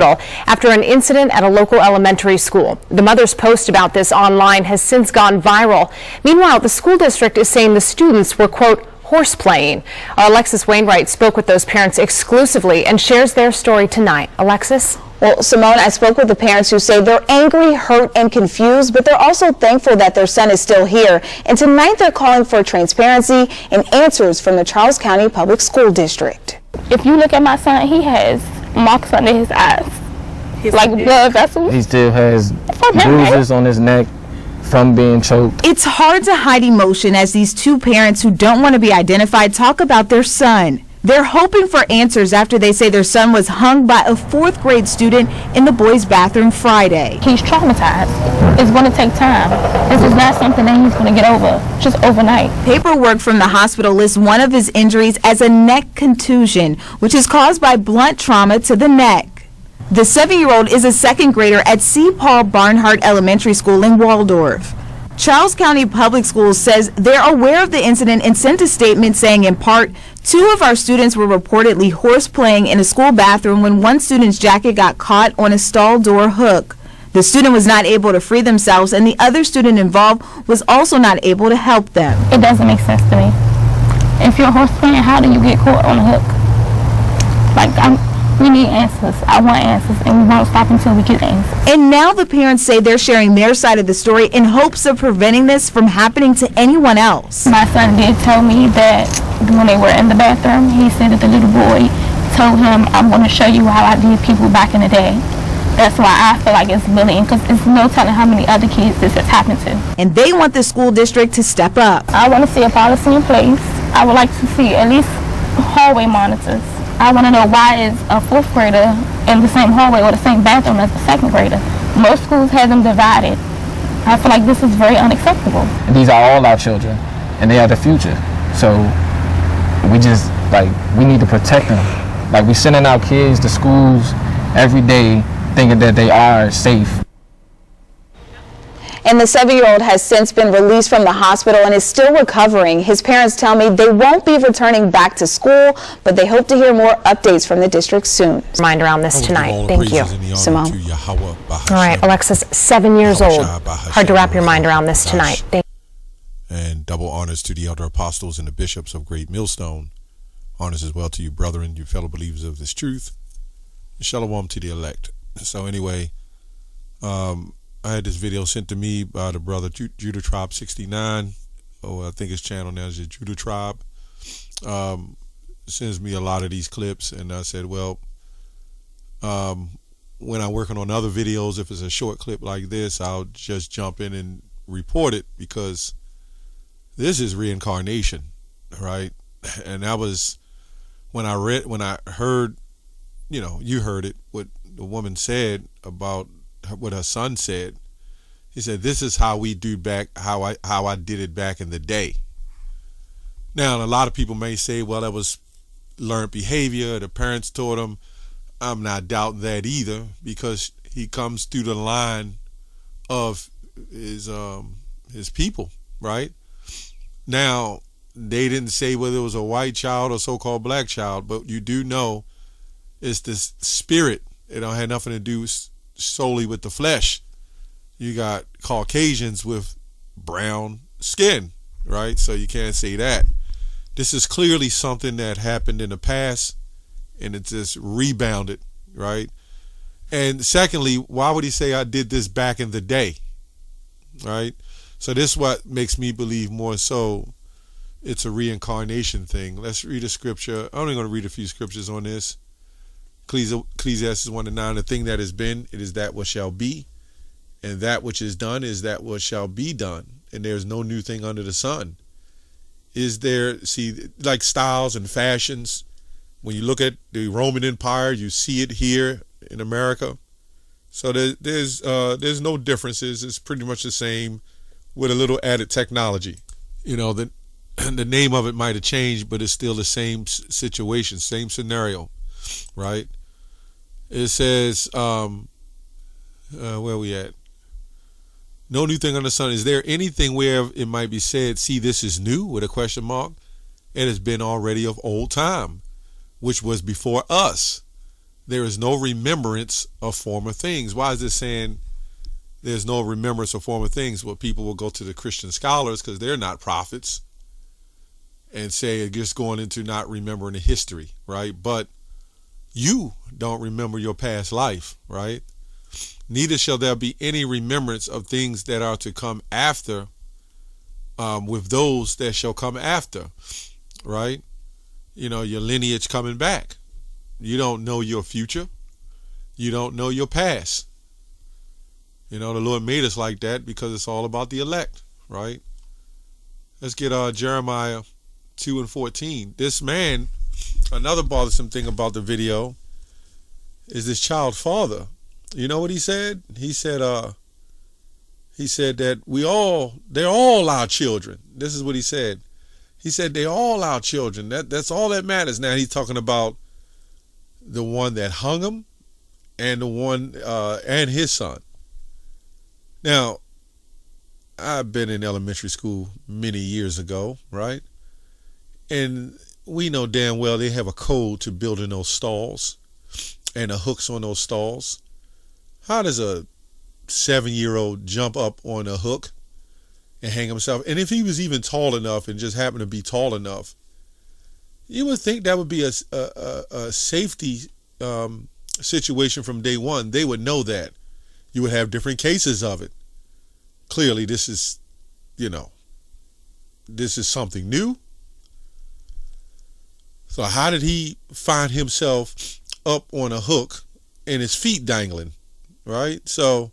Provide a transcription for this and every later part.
after an incident at a local elementary school. The mother's post about this online has since gone viral. Meanwhile, the school district is saying the students were, quote, horseplaying. Our Alexis Wainwright spoke with those parents exclusively and shares their story tonight. Alexis? Well, Simone, I spoke with the parents who say they're angry, hurt, and confused, but they're also thankful that their son is still here. And tonight they're calling for transparency and answers from the Charles County Public School District. If you look at my son, he has marks under his eyes, like blood vessels. He still has bruises on his neck from being choked. It's hard to hide emotion as these two parents who don't want to be identified talk about their son. They're hoping for answers after they say their son was hung by a 4th grade student in the boys' bathroom Friday. He's traumatized. It's going to take time. This is not something that he's going to get over just overnight. Paperwork from the hospital lists one of his injuries as a neck contusion, which is caused by blunt trauma to the neck. The 7-year-old is a 2nd grader at C. Paul Barnhart Elementary School in Waldorf. Charles County Public Schools says they're aware of the incident and sent a statement saying, in part, 2 of our students were reportedly horseplaying in a school bathroom when one student's jacket got caught on a stall door hook. The student was not able to free themselves, and the other student involved was also not able to help them. It doesn't make sense to me. If you're horseplaying, how do you get caught on a hook? We need answers. I want answers, and we won't stop until we get answers. And now the parents say they're sharing their side of the story in hopes of preventing this from happening to anyone else. My son did tell me that when they were in the bathroom, he said that the little boy told him, I'm going to show you how I did people back in the day. That's why I feel like it's bullying, because it's no telling how many other kids this has happened to. And they want the school district to step up. I want to see a policy in place. I would like to see at least hallway monitors. I want to know why is a 4th grader in the same hallway or the same bathroom as a 2nd grader. Most schools have them divided. I feel like this is very unacceptable. And these are all our children, and they are the future. So we need to protect them. Like, we sending our kids to schools every day thinking that they are safe. And the 7-year-old has since been released from the hospital and is still recovering. His parents tell me they won't be returning back to school, but they hope to hear more updates from the district soon. Reminder on this tonight. Thank you, Simone. All right, Alexis, 7 years old. Hard to wrap your mind around this tonight. And double honors to the elder apostles and the bishops of Great Millstone. Honors as well to you, brethren, you fellow believers of this truth. Shalom to the elect. So anyway, I had this video sent to me by the brother Judah Tribe 69. I think his channel now is Judah Tribe. Sends me a lot of these clips, and I said, well, when I'm working on other videos, if it's a short clip like this, I'll just jump in and report it, because this is reincarnation, right? And that was when I heard, you heard it, what the woman said about what her son said. He said, this is how we do back, how I did it back in the day. Now, a lot of people may say, well, that was learned behavior, the parents taught him. I'm not doubting that either, because he comes through the line of his people, right? Now, they didn't say whether it was a white child or so-called black child, but you do know it's this spirit. It don't have nothing to do solely with the flesh. You got Caucasians with brown skin, right? So you can't say that. This is clearly something that happened in the past, and it just rebounded, right? And secondly, why would he say I did this back in the day, right? So this is what makes me believe more so it's a reincarnation thing. Let's read a scripture. I'm only going to read a few scriptures on this. Ecclesiastes 1:9, the thing that has been, it is that what shall be, and that which is done is that what shall be done, and there's no new thing under the sun. Is there, see, like styles and fashions, when you look at the Roman Empire, you see it here in America. So there's no differences. It's pretty much the same with a little added technology. The name of it might have changed, but it's still the same situation, same scenario, right? It says, where we at? No new thing under the sun. Is there anything where it might be said, see, this is new, with a question mark? It has been already of old time, which was before us. there is no remembrance of former things. Why is this saying there's no remembrance of former things? Well, people will go to the Christian scholars, because they're not prophets, and say it's just going into not remembering the history, right? But you don't remember your past life, right? Neither shall there be any remembrance of things that are to come after, with those that shall come after, right? You know, your lineage coming back. You don't know your future. You don't know your past. You know, the Lord made us like that because it's all about the elect, right? Let's get Jeremiah 2:14. This man, another bothersome thing about the video is this child father. You know what he said? He said that they're all our children. This is what he said. He said they're all our children. That's all that matters. Now he's talking about the one that hung him and the one and his son. Now, I've been in elementary school many years ago, right? And we know damn well they have a code to building those stalls and the hooks on those stalls. How does a 7-year-old jump up on a hook and hang himself? And if he was even tall enough and just happened to be tall enough, you would think that would be a safety situation from day one. They would know that. You would have different cases of it. Clearly, this is something new. So how did he find himself up on a hook and his feet dangling, right? So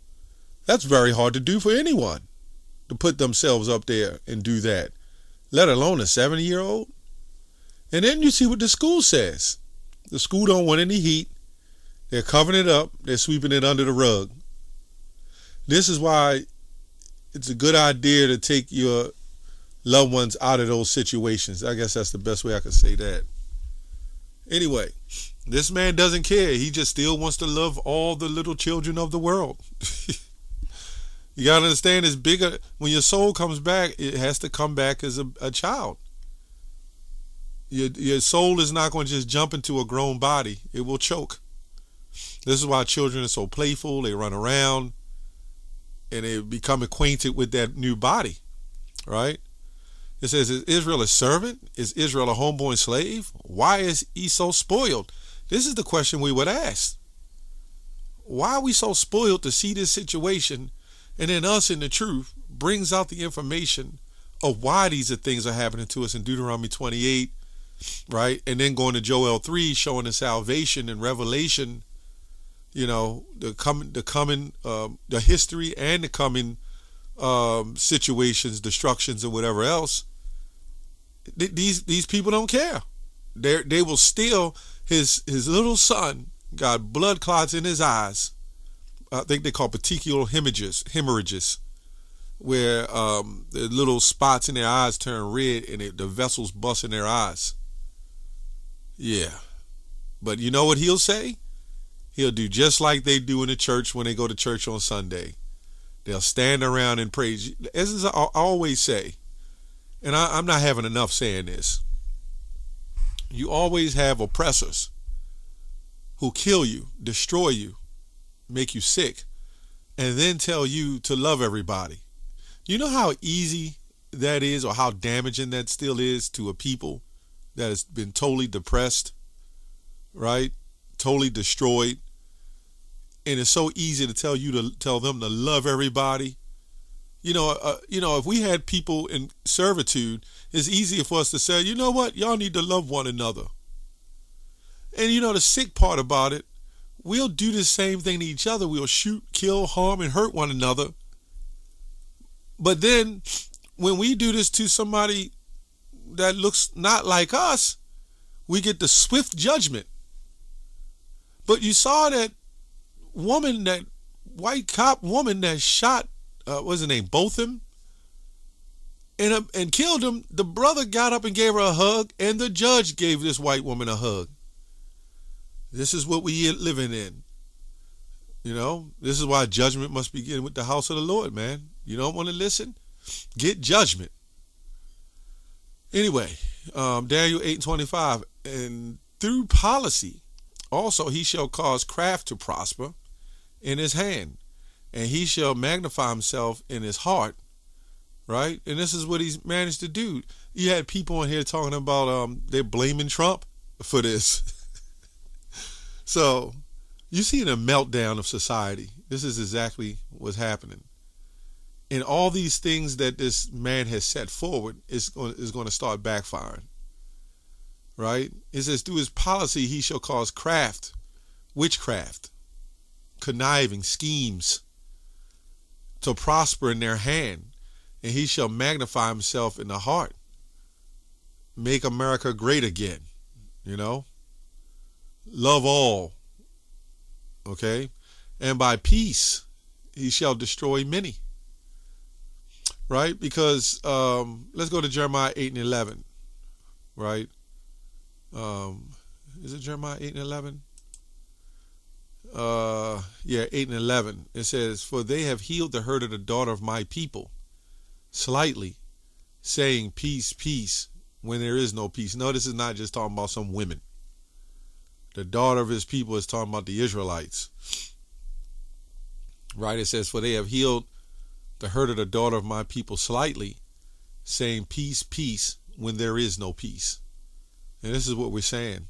that's very hard to do for anyone, to put themselves up there and do that, let alone a 7-year-old. And then you see what the school says. The school don't want any heat. They're covering it up. They're sweeping it under the rug. This is why it's a good idea to take your loved ones out of those situations. I guess that's the best way I could say that. Anyway, this man doesn't care. He just still wants to love all the little children of the world. You got to understand, it's bigger. When your soul comes back, it has to come back as a child. Your soul is not going to just jump into a grown body. It will choke. This is why children are so playful. They run around and they become acquainted with that new body, right? It says, is Israel a servant? Is Israel a homeborn slave? Why is he so spoiled? This is the question we would ask. Why are we so spoiled to see this situation, and then us in the truth brings out the information of why these things are happening to us in Deuteronomy 28, right? And then going to Joel 3, showing the salvation and revelation, the history and the coming situations, destructions, and whatever else. These people don't care. They will steal his little son, got blood clots in his eyes. I think they call petechial hemorrhages, where the little spots in their eyes turn red and the vessels bust in their eyes. Yeah. But you know what he'll say? He'll do just like they do in the church when they go to church on Sunday. They'll stand around and praise. As I always say, and I'm not having enough saying this, you always have oppressors who kill you, destroy you, make you sick, and then tell you to love everybody. You know how easy that is, or how damaging that still is to a people that has been totally depressed, right? Totally destroyed. And it's so easy to tell them to love everybody. If we had people in servitude, it's easier for us to say, you know what, y'all need to love one another. And the sick part about it, we'll do the same thing to each other. We'll shoot, kill, harm, and hurt one another. But then when we do this to somebody that looks not like us, we get the swift judgment. But you saw that woman, that white cop woman that shot, what's her name, Botham, and killed him. The brother got up and gave her a hug, and the judge gave this white woman a hug. This is what we living in. This is why judgment must begin with the house of the Lord, man. You don't want to listen? Get judgment. Anyway, Daniel 8:25, and through policy Also, he shall cause craft to prosper in his hand, and he shall magnify himself in his heart. Right? And this is what he's managed to do. You had people on here talking about they're blaming Trump for this. So you see the meltdown of society. This is exactly what's happening. And all these things that this man has set forward is going to start backfiring. Right? It says, through his policy, he shall cause craft, witchcraft, conniving schemes to prosper in their hand, and he shall magnify himself in the heart. Make America great again, you know? Love all, okay? And by peace, he shall destroy many. Right? Because let's go to Jeremiah 8 and 11. Right? Is it Jeremiah 8 and 11? Yeah, 8 and 11. It says, for they have healed the hurt of the daughter of my people slightly, saying peace, peace, when there is no peace. No, this is not just talking about some women. The daughter of his people is talking about the Israelites. Right? It says, for they have healed the hurt of the daughter of my people slightly, saying peace, peace, when there is no peace. And this is what we're saying.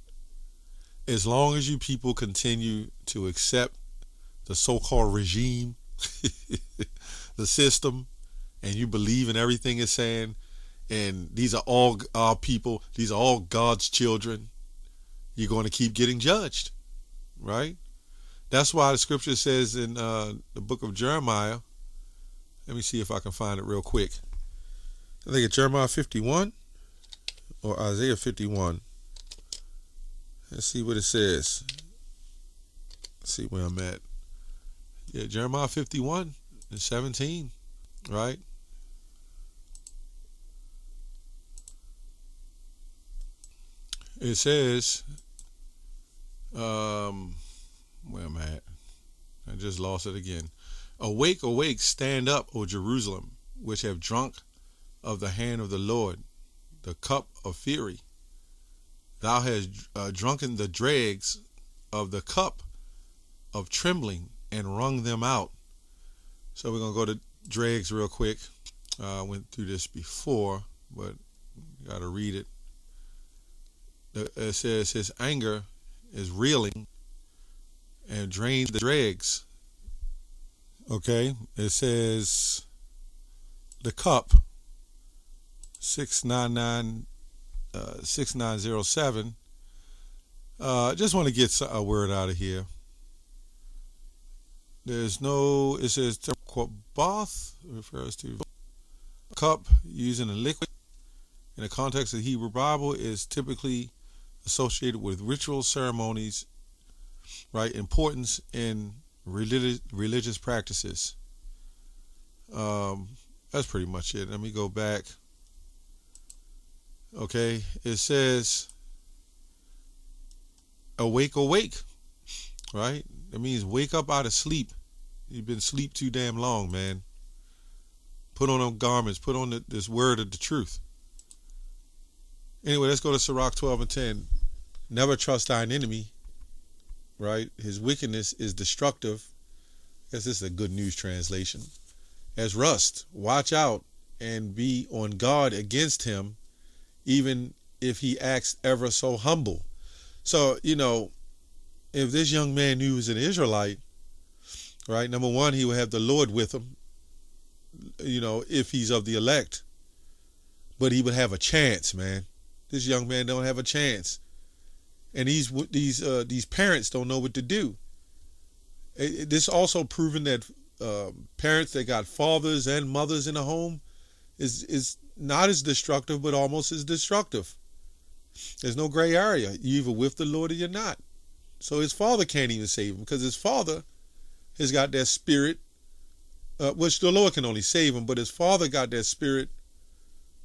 As long as you people continue to accept the so-called regime, the system, and you believe in everything it's saying, and these are all our people, these are all God's children, you're going to keep getting judged. Right? That's why the scripture says in the book of Jeremiah, let me see if I can find it real quick. I think it's Jeremiah 51 or Isaiah 51. Let's see what it says. Let's see where I'm at. Yeah, Jeremiah 51 and 17, right? It says, where am I at? I just lost it again. Awake, awake, stand up, O Jerusalem, which have drunk of the hand of the Lord, the cup of fury. Thou hast drunken the dregs of the cup of trembling and wrung them out. So we're going to go to dregs real quick. I went through this before, but you got to read it. It says, his anger is reeling and drains the dregs. Okay, it says the cup 6907. Just want to get a word out of here. There's no, it says bath refers to cup using a liquid. In the context of the Hebrew Bible is typically associated with ritual ceremonies, right? Importance in religious practices. That's pretty much it. Let me go back. Okay, it says awake, awake, right? That means wake up out of sleep. You've been asleep too damn long, man. Put on them garments, put on this word of the truth. Anyway, let's go to Sirach 12 and 10. Never trust thine enemy, right? His wickedness is destructive. I guess this is a good news translation. As rust, watch out and be on guard against him, even if he acts ever so humble. So, you know, if this young man knew he was an Israelite, right, number one, he would have the Lord with him, you know, if he's of the elect. But he would have a chance, man. This young man don't have a chance. And these parents don't know what to do. This also proven that parents that got fathers and mothers in the home is not as destructive, but almost as destructive. There's no gray area. You're either with the Lord or you're not. So his father can't even save him because his father has got that spirit, which the Lord can only save him, but his father got that spirit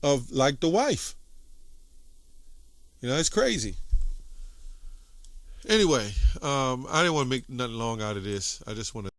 of like the wife. You know, it's crazy. Anyway, I didn't want to make nothing long out of this. I just want to